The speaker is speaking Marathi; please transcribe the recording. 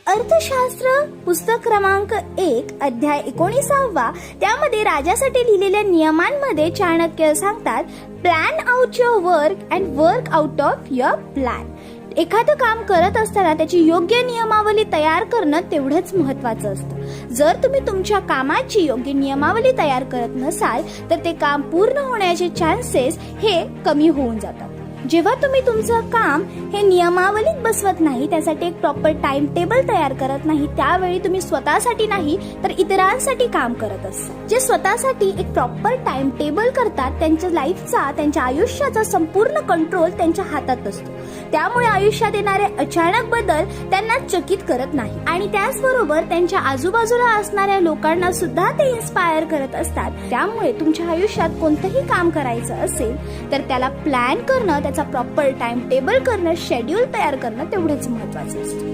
अर्थशास्त्र पुस्तक क्रमांक 1 अध्याय 19 त्यामध्ये राजासाठी लिहिलेल्या नियमांमध्ये चाणक्य सांगतात, plan out your work and work out of your plan. एखादं काम करत असताना त्याची योग्य नियमावली तयार करणं तेवढंच महत्वाचं असतं. जर तुम्ही तुमच्या कामाची योग्य नियमावली तयार करत नसाल तर ते काम पूर्ण होण्याचे चान्सेस हे कमी होऊन जातात. जेव्हा तुम्ही तुमचं काम हे नियमावलीत बसवत नाही, त्यासाठी एक प्रॉपर टाइम टेबल तयार करत नाही, त्यावेळी तुम्ही स्वतःसाठी नाही तर इतरांसाठी काम करत असता. जे स्वतःसाठी एक प्रॉपर टाइम टेबल करतात त्यांच्या लाईफचा, त्यांच्या आयुष्याचा संपूर्ण कंट्रोल त्यांच्या हातात असतो. त्यामुळे आयुष्यात येणारे अचानक बदल त्यांना चकित करत नाही आणि त्याचबरोबर त्यांच्या आजूबाजूला असणाऱ्या लोकांना सुद्धा ते इन्स्पायर करत असतात. त्यामुळे तुमच्या आयुष्यात कोणतंही काम करायचं असेल तर त्याला प्लॅन करणं, त्याचा प्रॉपर टाइम टेबल करणं, शेड्यूल तयार करणं तेवढंच महत्वाचं असतं.